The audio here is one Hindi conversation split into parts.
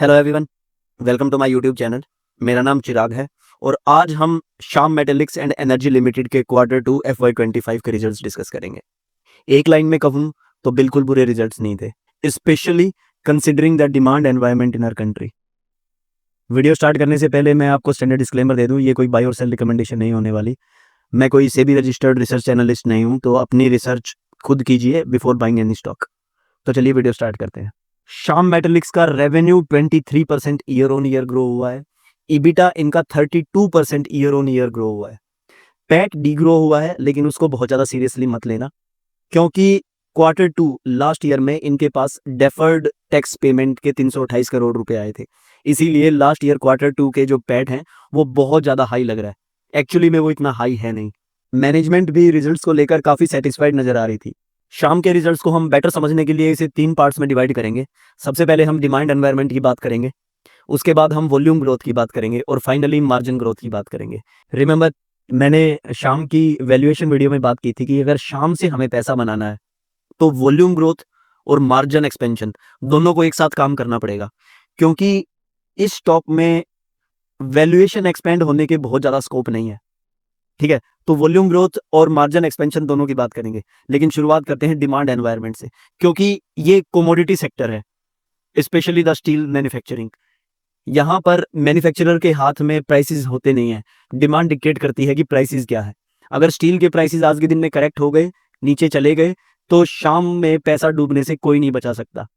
Hello everyone, welcome to my YouTube channel. मेरा नाम चिराग है और आज हम Shyam Metallics and Energy Limited के Q2 FY25 के रिजल्ट्स डिस्कस करेंगे। एक लाइन में कहूँ तो बिल्कुल बुरे रिजल्ट्स नहीं थे, specially considering the demand environment in our country. Video start करने से पहले मैं आपको स्टैंडर्ड डिस्क्लेमर दे दूं, ये कोई बाय और सेल रिकमेंडेशन नहीं होने वाली। मैं कोई सेबी रजिस्टर्ड रिसर्च एनालिस्ट नहीं हूं, तो अपनी रिसर्च खुद कीजिए बिफोर बाइंग एनी स्टॉक। तो चलिए वीडियो स्टार्ट करते हैं। श्याम मेटालिक्स का revenue 23% year on year grow हुआ है। ईबिटा इनका 32% ईयर ऑन ईयर ग्रो हुआ है। पैट डी ग्रो हुआ है, लेकिन उसको बहुत ज्यादा सीरियसली मत लेना, क्योंकि Q2 लास्ट ईयर में इनके पास डेफर्ड टैक्स पेमेंट के 328 करोड़ रुपए आए थे, इसीलिए लास्ट ईयर Q2 के जो पैट हैं वो बहुत ज्यादा हाई लग रहा है। एक्चुअली में वो इतना हाई है नहीं। मैनेजमेंट भी रिजल्ट्स को लेकर काफी सेटिस्फाइड नजर आ रही थी। शाम के रिजल्ट्स को हम बेटर समझने के लिए इसे 3 पार्ट्स में डिवाइड करेंगे। सबसे पहले हम डिमांड एनवायरनमेंट की बात करेंगे, उसके बाद हम वॉल्यूम ग्रोथ की बात करेंगे और फाइनली मार्जिन ग्रोथ की बात करेंगे। रिमेंबर, मैंने शाम की वैल्यूएशन वीडियो में बात की थी कि अगर शाम से हमें पैसा बनाना है तो वॉल्यूम ग्रोथ और मार्जिन एक्सपेंशन दोनों को एक साथ काम करना पड़ेगा, क्योंकि इस स्टॉक में वैल्यूएशन एक्सपेंड होने के बहुत ज्यादा स्कोप नहीं है। ठीक है, तो वॉल्यूम ग्रोथ और मार्जिन एक्सपेंशन दोनों की बात करेंगे, लेकिन शुरुआत करते हैं डिमांड एनवायरनमेंट से, क्योंकि ये कमोडिटी सेक्टर है, स्पेशली द स्टील मैन्युफैक्चरिंग। यहां पर मैन्युफैक्चरर के हाथ में प्राइसेस होते नहीं है, डिमांड डिक्टेट करती है कि प्राइसेस क्या है। अगर स्टील के प्राइसेस आज के दिन में करेक्ट हो गए, नीचे चले गए, तो शाम में पैसा डूबने से कोई नहीं बचा सकता।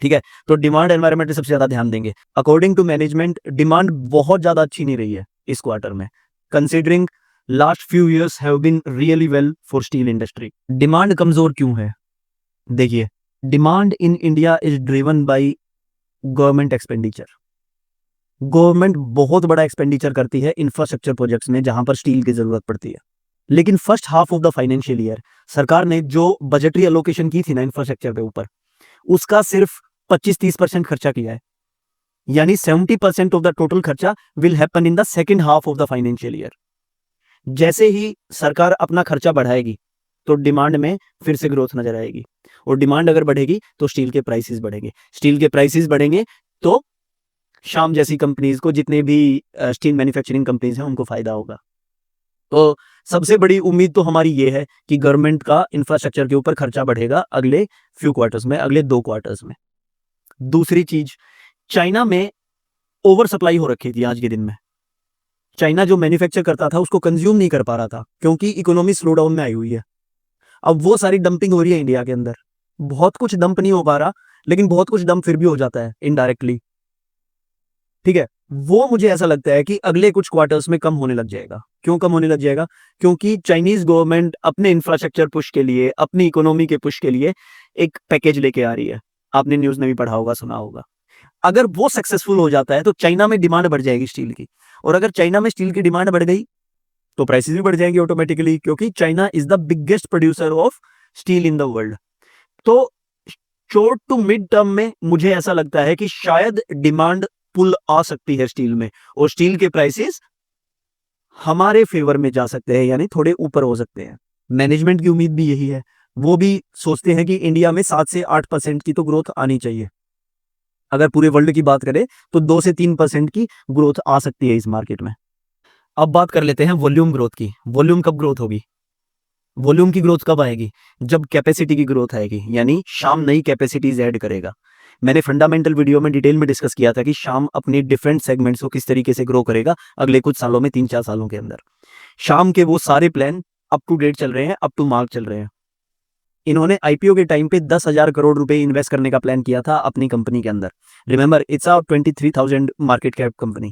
ठीक है, तो डिमांड एनवायरनमेंट पे सबसे ज्यादा ध्यान देंगे। अकॉर्डिंग टू मैनेजमेंट, डिमांड बहुत ज्यादा अच्छी नहीं रही है इस क्वार्टर में, considering last few years have been really well for steel industry. Demand कमजोर क्यों है? देखिए, demand in India is driven by government expenditure. Government बहुत बड़ा एक्सपेंडिचर करती है इंफ्रास्ट्रक्चर प्रोजेक्ट्स में, जहां पर स्टील की जरूरत पड़ती है। लेकिन first half of the financial year सरकार ने जो बजटरी एलोकेशन की थी ना इंफ्रास्ट्रक्चर के ऊपर, उसका सिर्फ 25-30% खर्चा किया है। यानी 70% ऑफ द टोटल खर्चा will happen in the second half of the financial year. जैसे ही सरकार अपना खर्चा बढ़ाएगी तो डिमांड में फिर से ग्रोथ नजर आएगी, और डिमांड अगर बढ़ेगी तो स्टील के प्राइसेस बढ़ेंगे। स्टील के प्राइसेस बढ़ेंगे तो शाम जैसी कंपनीज को, जितने भी स्टील मैन्युफैक्चरिंग कंपनीज हैं, उनको फायदा होगा। तो सबसे बड़ी उम्मीद तो हमारी ये है कि गवर्नमेंट का इंफ्रास्ट्रक्चर के ऊपर खर्चा बढ़ेगा अगले फ्यू क्वार्टर्स में, अगले 2 क्वार्टर्स में। दूसरी चीज, चाइना में ओवर सप्लाई हो रखी थी आज के दिन में। चाइना जो मैन्युफैक्चर करता था उसको कंज्यूम नहीं कर पा रहा था, क्योंकि इकोनॉमी स्लो डाउन में आई हुई है। अब वो सारी डंपिंग हो रही है इंडिया के अंदर। बहुत कुछ डंप नहीं हो पा रहा, लेकिन बहुत कुछ डंप फिर भी हो जाता है इनडायरेक्टली। ठीक है, वो मुझे ऐसा लगता है कि अगले कुछ क्वार्टर्स में कम होने लग जाएगा। क्यों कम होने लग जाएगा? क्योंकि चाइनीज गवर्नमेंट अपने इंफ्रास्ट्रक्चर पुश के लिए, अपनी इकोनॉमी के पुश के लिए एक पैकेज लेके आ रही है। आपने न्यूज में भी पढ़ा होगा, सुना होगा। अगर वो सक्सेसफुल हो जाता है तो चाइना में डिमांड बढ़ जाएगी स्टील की, और अगर चाइना में स्टील की डिमांड बढ़ गई तो प्राइसेस भी बढ़ जाएंगे ऑटोमेटिकली, क्योंकि China is the biggest producer of steel in the world. तो शॉर्ट टू मिड टर्म में मुझे ऐसा लगता है कि शायद डिमांड पुल आ सकती है स्टील में, और स्टील के प्राइसेस हमारे फेवर में जा सकते हैं, यानी थोड़े ऊपर हो सकते हैं। मैनेजमेंट की उम्मीद भी यही है। वो भी सोचते हैं कि इंडिया में 7 से 8% की तो ग्रोथ आनी चाहिए। अगर पूरे वर्ल्ड की बात करें तो 2 से 3% की ग्रोथ आ सकती है इस मार्केट में। अब बात कर लेते हैं वॉल्यूम ग्रोथ की। वॉल्यूम कब ग्रोथ होगी? वॉल्यूम की ग्रोथ कब आएगी? जब कैपेसिटी की ग्रोथ आएगी, यानी शाम नई कैपेसिटीज ऐड करेगा। मैंने फंडामेंटल वीडियो में डिटेल में डिस्कस किया था कि शाम अपनी डिफरेंट सेगमेंट्स को किस तरीके से ग्रो करेगा अगले कुछ सालों में, 3-4 सालों के अंदर। शाम के वो सारे प्लान अप टू डेट चल रहे हैं, अप टू मार्क चल रहे हैं। इन्होंने आईपीओ के टाइम पे 10,000 करोड़ रुपए इन्वेस्ट करने का प्लान किया था अपनी कंपनी के अंदर। Remember, it's a 23,000 market cap company.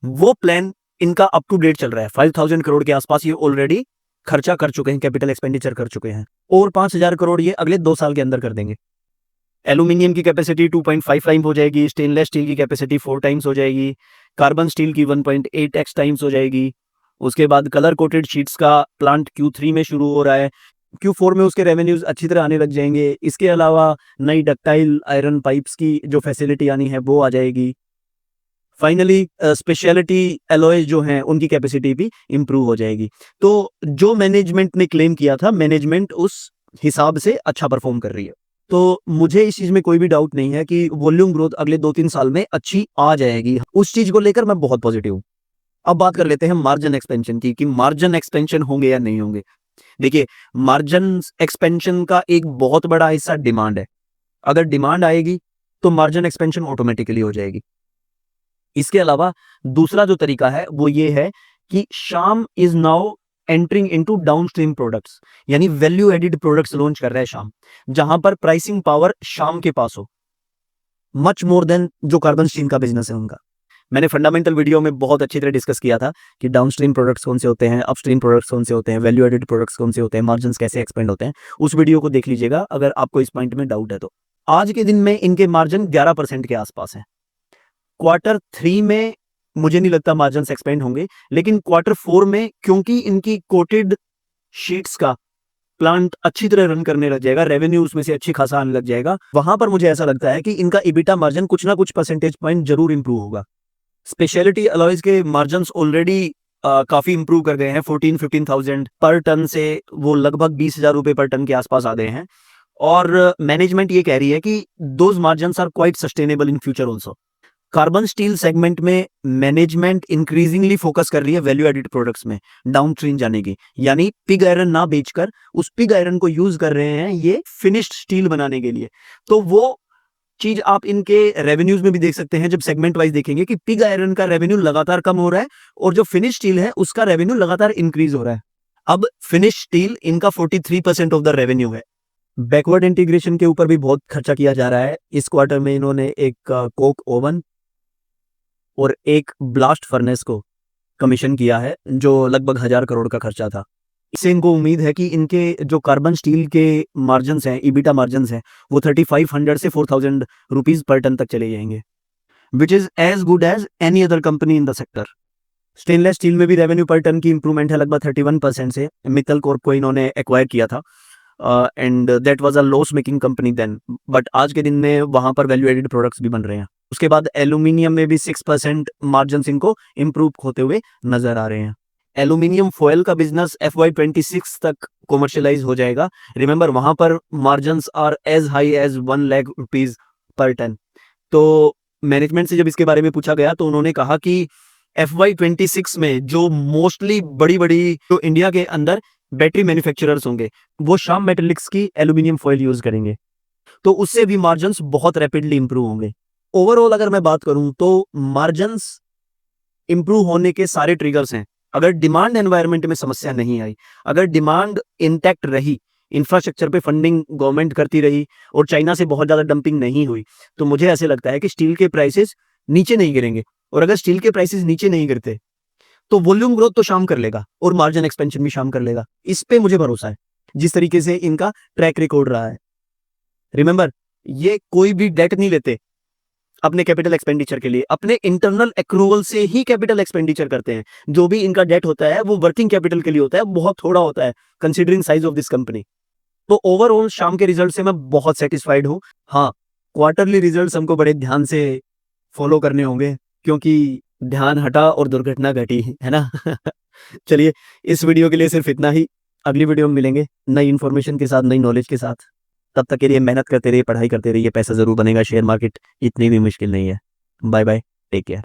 वो प्लान इनका अप टू डेट चल रहा है। 5,000 करोड़ के आसपास ये ऑलरेडी खर्चा कर चुके हैं, कैपिटल एक्सपेंडिचर कर चुके हैं, और 5,000 करोड़ ये अगले 2 साल के अंदर कर देंगे। एल्यूमिनियम की कैपेसिटी 2.5 टाइम्स हो जाएगी, स्टेनलेस स्टील की कैपेसिटी 4 टाइम्स हो जाएगी, कार्बन स्टील की 1.8x टाइम्स हो जाएगी। उसके बाद कलर कोटेड शीट्स का प्लांट Q3 में शुरू हो रहा है, Q4 में उसके रेवेन्यूज अच्छी तरह आने लग जाएंगे। इसके अलावा नई डक्टाइल आयरन पाइप्स की जो फैसिलिटी आनी है वो आ जाएगी। फाइनली स्पेशलिटी एलॉय जो हैं उनकी कैपेसिटी भी इंप्रूव हो जाएगी। तो जो मैनेजमेंट ने क्लेम किया था, मैनेजमेंट उस हिसाब से अच्छा परफॉर्म कर रही है। तो मुझे इस चीज में कोई भी डाउट नहीं है कि वॉल्यूम ग्रोथ अगले 2-3 साल में अच्छी आ जाएगी। उस चीज को लेकर मैं बहुत पॉजिटिव हूँ। अब बात कर लेते हैं मार्जिन एक्सपेंशन की, कि मार्जिन एक्सपेंशन होंगे या नहीं होंगे। देखिए, मार्जिन एक्सपेंशन का एक बहुत बड़ा हिस्सा डिमांड है। अगर डिमांड आएगी तो मार्जिन एक्सपेंशन ऑटोमेटिकली हो जाएगी। इसके अलावा दूसरा जो तरीका है वो ये है कि शाम is now entering into downstream products, यानी वैल्यू एडिड प्रोडक्ट्स लॉन्च कर रहा है शाम, जहां पर प्राइसिंग पावर शाम के पास हो, मच मोर देन जो कार्बन स्टील का बिजनेस है उनका। मैंने फंडामेंटल वीडियो में बहुत अच्छी तरह डिस्कस किया था कि डाउनस्ट्रीम प्रोडक्ट्स कौन से होते हैं, अपस्ट्रीम प्रोडक्ट्स कौन से होते हैं, वैल्यू एडेड प्रोडक्ट्स कौन से होते हैं, मार्जिन्स कैसे एक्सपेंड होते हैं। उस वीडियो को देख लीजिएगा अगर आपको इस पॉइंट में डाउट है तो। आज के दिन में इनके मार्जिन 11% के आसपास है। क्वार्टर 3 में मुझे नहीं लगता मार्जिन्स एक्सपेंड होंगे, लेकिन क्वार्टर 4 में क्योंकि इनकी कोटेड शीट्स का प्लांट अच्छी तरह रन करने लग जाएगा, रेवेन्यू उसमें से अच्छी खासा आने लग जाएगा, वहां पर मुझे ऐसा लगता है कि इनका इबिटा मार्जिन कुछ ना कुछ परसेंटेज पॉइंट जरूर इंप्रूव होगा। स्पेशलिटी अलॉयज के मार्जिन्स ऑलरेडी काफी इंप्रूव कर गए हैं। 14-15,000 पर टन से वो लगभग 20,000 रुपए पर टन के आसपास आ गए हैं, और मैनेजमेंट ये कह रही है कि those margins are quite sustainable in future also. Carbon steel segment में मैनेजमेंट इंक्रीजिंगली फोकस कर रही है वैल्यू एडिड प्रोडक्ट्स में डाउनस्ट्रीम जाने की, यानी पिग आयरन ना बेचकर उस पिग आयरन को यूज कर रहे हैं ये फिनिश्ड स्टील बनाने के लिए। तो वो चीज आप इनके रेवेन्यूज में भी देख सकते हैं जब सेगमेंट वाइज देखेंगे कि पिग आयरन का रेवेन्यू लगातार कम हो रहा है और जो फिनिश स्टील है उसका रेवेन्यू लगातार इंक्रीज हो रहा है। अब फिनिश स्टील इनका 43% ऑफ द रेवेन्यू है। बैकवर्ड इंटीग्रेशन के ऊपर भी बहुत खर्चा किया जा रहा है। इस क्वार्टर में इन्होंने एक कोक ओवन और एक ब्लास्ट फर्नेस को कमीशन किया है, जो लगभग 1000 करोड़ का खर्चा था। इससे इनको उम्मीद है कि इनके जो कार्बन स्टील के मार्जिन्स हैं, इबिटा मार्जिन्स हैं, वो 3500 से 4000 रुपीज पर टन तक चले जाएंगे, which is as good as any other company in the sector. Stainless steel में भी रेवेन्यू पर टन की इंप्रूवमेंट है लगभग 31% से। मित्तल कॉर्प को इन्होंने एक्वायर किया था and that was a loss making company then, but आज के दिन में वहां पर वैल्यू एडेड प्रोडक्ट्स भी बन रहे हैं। उसके बाद एल्यूमिनियम में भी 6% मार्जिन्स इनको इंप्रूव होते हुए नजर आ रहे हैं। एल्यूमिनियम फॉयल का बिजनेस FY26 तक कॉमर्शियलाइज हो जाएगा। रिमेंबर, वहां पर margins are as high as 1 lakh rupees per tonne. तो मैनेजमेंट से जब इसके बारे में पूछा गया तो उन्होंने कहा कि FY26 में जो मोस्टली बड़ी बड़ी जो इंडिया के अंदर बैटरी मैन्युफैक्चरर्स होंगे वो श्याम मेटालिक्स की एल्यूमिनियम फॉयल यूज करेंगे, तो उससे भी मार्जिन्स बहुत रैपिडली इंप्रूव होंगे। ओवरऑल अगर मैं बात करूं तो मार्जिन्स इंप्रूव होने के सारे ट्रिगर्स हैं। अगर डिमांड एनवायरनमेंट में समस्या नहीं आई, अगर डिमांड इंटैक्ट रही, इंफ्रास्ट्रक्चर पे फंडिंग गवर्नमेंट करती रही और चाइना से बहुत ज्यादा डंपिंग नहीं हुई, तो मुझे ऐसे लगता है कि स्टील के प्राइसेस नीचे नहीं गिरेंगे। और अगर स्टील के प्राइसेस नीचे नहीं गिरते तो वॉल्यूम ग्रोथ तो शाम कर लेगा और मार्जिन एक्सपेंशन भी शाम कर लेगा। इस पे मुझे भरोसा है, जिस तरीके से इनका ट्रैक रिकॉर्ड रहा है। रिमेंबर, ये कोई भी डेट नहीं लेते अपने कैपिटल एक्सपेंडिचर के लिए, अपने इंटरनल एक्रूवल से ही कैपिटल एक्सपेंडिचर करते हैं। जो भी इनका डेट होता है वो वर्किंग कैपिटल के लिए होता है, बहुत थोड़ा होता है considering size of this company. तो ओवरऑल शाम के रिजल्ट से मैं बहुत सेटिस्फाइड हूं। हाँ, क्वार्टरली रिजल्ट्स हमको बड़े ध्यान से फॉलो करने होंगे, क्योंकि ध्यान हटा और दुर्घटना घटी, है ना। चलिए, इस वीडियो के लिए सिर्फ इतना ही। अगली वीडियो में मिलेंगे नई इन्फॉर्मेशन के साथ, नई नॉलेज के साथ। तब तक के लिए मेहनत करते रहिए, पढ़ाई करते रहिए, पैसा जरूर बनेगा। शेयर मार्केट इतनी भी मुश्किल नहीं है। Bye bye, take care.